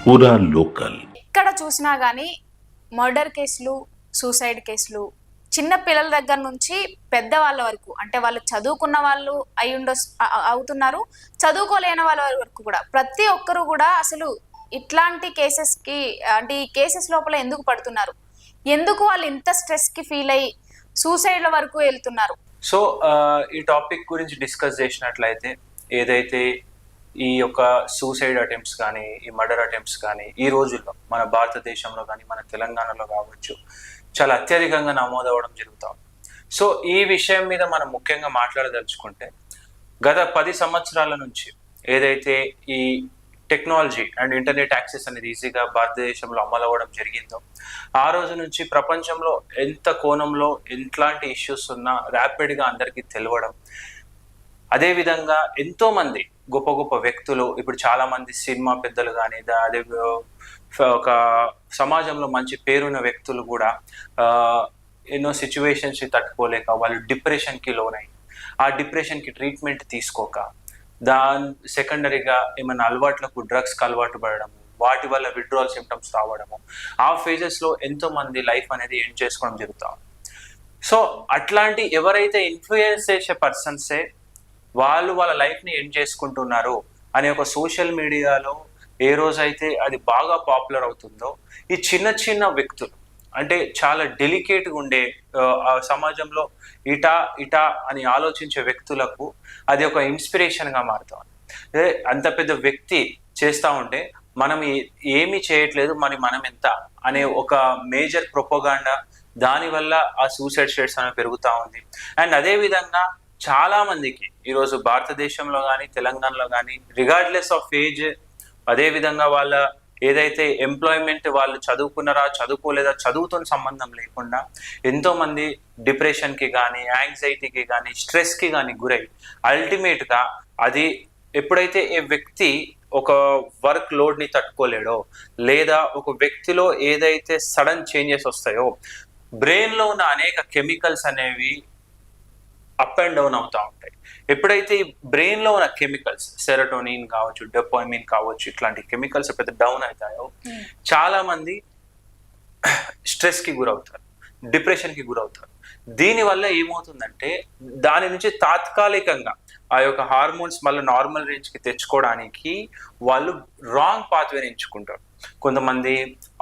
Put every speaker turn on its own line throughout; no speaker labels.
పూరా లోకల్.
ఎక్కడ చూసినా కానీ మర్డర్ కేసులు, సూసైడ్ కేసులు, చిన్న పిల్లల దగ్గర నుంచి పెద్దవాళ్ళ వరకు, అంటే వాళ్ళు చదువుకున్న వాళ్ళు అవుతున్నారు, చదువుకోలేని వాళ్ళ వరకు కూడా ప్రతి ఒక్కరు కూడా అసలు ఇట్లాంటి కేసెస్కి, అంటే ఈ కేసెస్ లోపల ఎందుకు పడుతున్నారు, ఎందుకు వాళ్ళు ఇంత స్ట్రెస్కి ఫీల్ అయ్యి సూసైడ్ల వరకు వెళ్తున్నారు.
సో ఈ టాపిక్ గురించి డిస్కస్ చేసినట్లయితే, ఏదైతే ఈ యొక్క సూసైడ్ అటెంప్ట్స్ కానీ, ఈ మర్డర్ అటెంప్ట్స్ కానీ ఈ రోజుల్లో మన భారతదేశంలో కానీ, మన తెలంగాణలో కావచ్చు, చాలా అత్యధికంగా నమోదవడం జరుగుతాం. సో ఈ విషయం మీద మనం ముఖ్యంగా మాట్లాడదలుచుకుంటే, గత 10 సంవత్సరాల నుంచి ఏదైతే ఈ టెక్నాలజీ అండ్ ఇంటర్నెట్ యాక్సెస్ అనేది ఈజీగా భారతదేశంలో అమలవ్వడం జరిగిందో, ఆ రోజు నుంచి ప్రపంచంలో ఎంత కోణంలో ఎట్లాంటి ఇష్యూస్ ఉన్నా ర్యాపిడ్గా అందరికీ తెలవడం, అదేవిధంగా ఎంతోమంది గొప్ప గొప్ప వ్యక్తులు, ఇప్పుడు చాలా మంది సినిమా పెద్దలు కానీ, అదే ఒక సమాజంలో మంచి పేరున్న వ్యక్తులు కూడా ఎన్నో సిచ్యువేషన్స్ తట్టుకోలేక వాళ్ళు డిప్రెషన్కి లోనై, ఆ డిప్రెషన్కి ట్రీట్మెంట్ తీసుకోక, సెకండరీగా ఏమైనా అలవాట్లకు డ్రగ్స్కి అలవాటు పడడము, వాటి వల్ల విత్డ్రావల్ సిమ్టమ్స్ రావడము, ఆ ఫేజెస్లో ఎంతో మంది లైఫ్ అనేది ఎండ్ చేసుకోవడం జరుగుతాం. సో అట్లాంటి ఎవరైతే ఇన్ఫ్లుయెన్స్ చేసే పర్సన్సే వాళ్ళు వాళ్ళ లైఫ్ని ఎండ్ చేసుకుంటున్నారు అనే ఒక సోషల్ మీడియాలో ఏ రోజైతే అది బాగా పాపులర్ అవుతుందో, ఈ చిన్న చిన్న వ్యక్తులు, అంటే చాలా డెలికేట్గా ఉండే సమాజంలో ఇటా అని ఆలోచించే వ్యక్తులకు అది ఒక ఇన్స్పిరేషన్గా మారుతాం. అంత పెద్ద వ్యక్తి చేస్తూ ఉంటే మనం ఏమీ చేయట్లేదు, మనం ఎంత అనే ఒక మేజర్ ప్రొపగాండా, దానివల్ల ఆ సూసైడ్ రేట్స్ అనేవి పెరుగుతూ ఉంది. అండ్ అదేవిధంగా చాలా మందికి ఈరోజు భారతదేశంలో కానీ, తెలంగాణలో కానీ, రిగార్డ్లెస్ ఆఫ్ ఏజ్, అదేవిధంగా వాళ్ళ ఏదైతే ఎంప్లాయ్మెంట్, వాళ్ళు చదువుకున్నారా చదువుకోలేదా, చదువుతో సంబంధం లేకుండా ఎంతోమంది డిప్రెషన్కి కానీ, యాంగ్జైటీకి కానీ, స్ట్రెస్కి కానీ గురై అల్టిమేట్గా అది ఎప్పుడైతే ఏ వ్యక్తి ఒక వర్క్ లోడ్ని తట్టుకోలేడో, లేదా ఒక వ్యక్తిలో ఏదైతే సడన్ చేంజెస్ వస్తాయో, బ్రెయిన్లో ఉన్న అనేక కెమికల్స్ అనేవి అప్ అండ్ డౌన్ అవుతూ ఉంటాయి. ఎప్పుడైతే ఈ బ్రెయిన్లో ఉన్న కెమికల్స్, సెరటోనిన్ కావచ్చు, డోపమైన్ కావచ్చు, ఇట్లాంటి కెమికల్స్ ఎప్పుడైతే డౌన్ అవుతాయో, చాలా మంది స్ట్రెస్కి గురవుతారు, డిప్రెషన్కి గురవుతారు. దీనివల్ల ఏమవుతుందంటే, దాని నుంచి తాత్కాలికంగా ఆ యొక్క హార్మోన్స్ మళ్ళీ నార్మల్ రేంజ్కి తెచ్చుకోవడానికి వాళ్ళు రాంగ్ పాత్వేని ఎంచుకుంటారు. కొంతమంది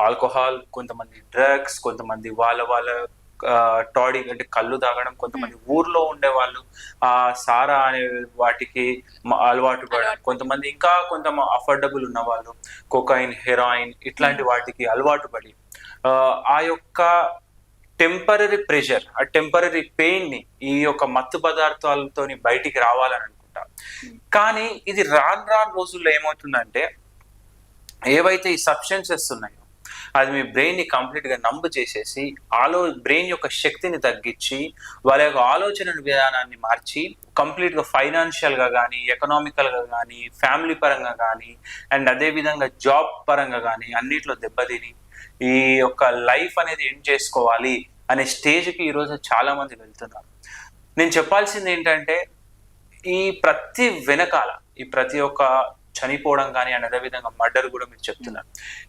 ఆల్కహాల్, కొంతమంది డ్రగ్స్, కొంతమంది వాళ్ళ టాడీ అంటే కళ్ళు తాగడం, కొంతమంది ఊర్లో ఉండే వాళ్ళు ఆ సారా అనే వాటికి అలవాటు పడడం, కొంతమంది ఇంకా కొంత అఫోర్డబుల్ ఉన్న వాళ్ళు కొకైన్, హెరాయిన్ ఇట్లాంటి వాటికి అలవాటు పడి ఆ యొక్క టెంపరరీ ప్రెషర్, ఆ టెంపరరీ పెయిన్ ని ఈ యొక్క మత్తు పదార్థాలతోని బయటికి రావాలని అనుకుంటారు. కానీ ఇది రాను రోజుల్లో ఏమవుతుందంటే, ఏవైతే ఈ సబ్స్టెన్సెస్ ఉన్నాయో అది మీ బ్రెయిన్ని కంప్లీట్గా నంబు చేసేసి, బ్రెయిన్ యొక్క శక్తిని తగ్గించి, వాళ్ళ యొక్క ఆలోచన విధానాన్ని మార్చి, కంప్లీట్గా ఫైనాన్షియల్గా కానీ, ఎకనామికల్గా కానీ, ఫ్యామిలీ పరంగా కానీ, అండ్ అదేవిధంగా జాబ్ పరంగా కానీ అన్నిట్లో దెబ్బతిని ఈ యొక్క లైఫ్ అనేది ఎండ్ చేసుకోవాలి అనే స్టేజ్కి ఈరోజు చాలా మంది వెళ్తున్నారు. నేను చెప్పాల్సింది ఏంటంటే, ఈ ప్రతి ఒక్క చనిపోవడం కానీ, అండ్ అదేవిధంగా మర్డర్ కూడా మీరు చెప్తున్నారు.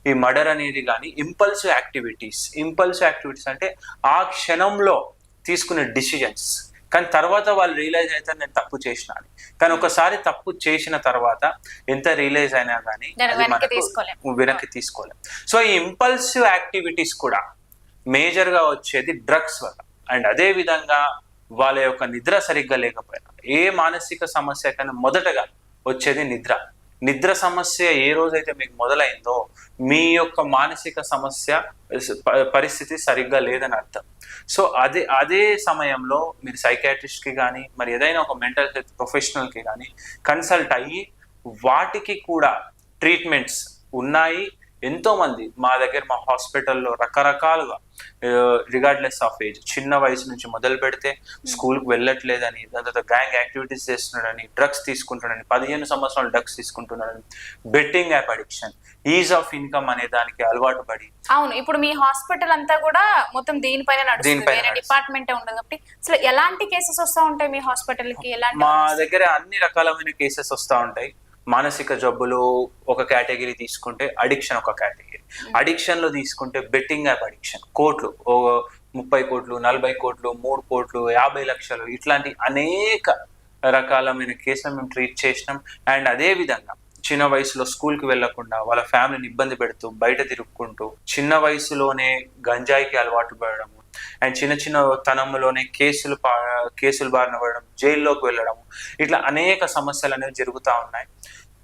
ఈ మర్డర్ అనేది కానీ ఇంపల్సివ్ యాక్టివిటీస్ అంటే ఆ క్షణంలో తీసుకునే డిసిజన్స్, కానీ తర్వాత వాళ్ళు రియలైజ్ అవుతారు నేను తప్పు చేసిన అని. కానీ ఒకసారి తప్పు చేసిన తర్వాత ఎంత రియలైజ్ అయినా కానీ వెనక్కి తీసుకోలేం. సో ఈ ఇంపల్సివ్ యాక్టివిటీస్ కూడా మేజర్గా వచ్చేది డ్రగ్స్ వల్ల. అండ్ అదే విధంగా వాళ్ళ యొక్క నిద్ర సరిగ్గా లేకపోయినా, ఏ మానసిక సమస్య కన్నా మొదటగా వచ్చేది నిద్ర సమస్య ఏ రోజైతే మీకు మొదలైందో, మీ యొక్క మానసిక సమస్య పరిస్థితి సరిగ్గా లేదని అర్థం. సో అదే సమయంలో మీరు సైకాట్రిస్ట్కి కానీ, మరి ఏదైనా ఒక మెంటల్ హెల్త్ ప్రొఫెషనల్కి కానీ కన్సల్ట్ అయ్యి, వాటికి కూడా ట్రీట్మెంట్స్ ఉన్నాయి. ఎంతోమంది మా హాస్పిటల్లో రకరకాలుగా రిగార్డ్లెస్ ఆఫ్ ఏజ్, చిన్న వయసు నుంచి మొదలు పెడితే స్కూల్కి వెళ్ళట్లేదని, దాని తర్వాత గ్యాంగ్ యాక్టివిటీస్ చేస్తున్నాడని, డ్రగ్స్ తీసుకుంటున్నాడని, 15 సంవత్సరాలు డ్రగ్స్ తీసుకుంటున్నాడని, betting app addiction, ease of income అనే దానికి అలవాటు పడి.
అవును, ఇప్పుడు మీ హాస్పిటల్ అంతా కూడా మొత్తం దీనిపైన నడుస్తుంది, డిపార్ట్మెంట్ ఉండదు కాబట్టి అసలు ఎలాంటి కేసెస్ వస్తూ ఉంటాయి మీ హాస్పిటల్ కి?
మా దగ్గర అన్ని రకాలమైన కేసెస్ వస్తూ ఉంటాయి. మానసిక జబ్బులు ఒక కేటగిరీ తీసుకుంటే అడిక్షన్ ఒక కేటగిరీ. అడిక్షన్ లో తీసుకుంటే బెట్టింగ్ యాప్ అడిక్షన్, కోట్లు, 30 కోట్లు, 40 కోట్లు, 3 కోట్లు, 50 లక్షలు, ఇట్లాంటి అనేక రకాలమైన కేసులు మేము ట్రీట్ చేసినాం. అండ్ అదే విధంగా చిన్న వయసులో స్కూల్కి వెళ్లకుండా వాళ్ళ ఫ్యామిలీని ఇబ్బంది పెడుతూ బయట తిరుక్కుంటూ చిన్న వయసులోనే గంజాయికి అలవాటు పడడము అండ్ చిన్న తనంలోనే కేసులు బారిన పడడం, జైల్లోకి వెళ్ళడం, ఇట్లా అనేక సమస్యలు అనేవి జరుగుతూ ఉన్నాయి.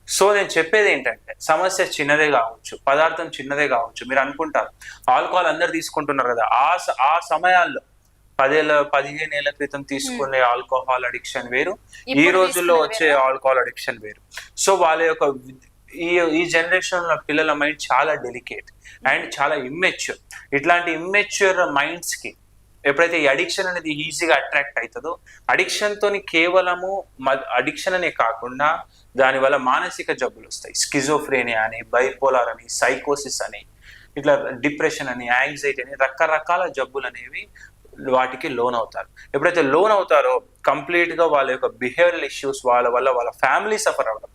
సో నేను చెప్పేది ఏంటంటే సమస్య చిన్నదే కావచ్చు, పదార్థం చిన్నదే కావచ్చు. మీరు అనుకుంటారు ఆల్కహాల్ అందరు తీసుకుంటున్నారు కదా, ఆ సమయాల్లో 15 ఏళ్ల క్రితం తీసుకునే ఆల్కహాల్ అడిక్షన్ వేరు, ఈ రోజుల్లో వచ్చే ఆల్కహాల్ అడిక్షన్ వేరు. సో వాళ్ళ యొక్క ఈ జనరేషన్ లో పిల్లల మైండ్ చాలా డెలికేట్ అండ్ చాలా ఇమ్మెచ్యూర్. ఇట్లాంటి ఇమ్మెచ్యూర్ మైండ్స్ కి ఎప్పుడైతే ఈ అడిక్షన్ అనేది ఈజీగా అట్రాక్ట్ అవుతుందో, అడిక్షన్ తోని కేవలము అడిక్షన్ అనే కాకుండా దానివల్ల మానసిక జబ్బులు వస్తాయి. స్కిజోఫ్రేనియా అని, బైపోలార్ అని, సైకోసిస్ అని, ఇట్లా డిప్రెషన్ అని, యాంగ్జైటీ అని, రకరకాల జబ్బులు అనేవి వాటికి లోన్ అవుతారు. ఎప్పుడైతే లోన్ అవుతారో కంప్లీట్ గా వాళ్ళ యొక్క బిహేవియరల్ ఇష్యూస్ వాళ్ళ వల్ల వాళ్ళ ఫ్యామిలీ సఫర్ అవ్వడం.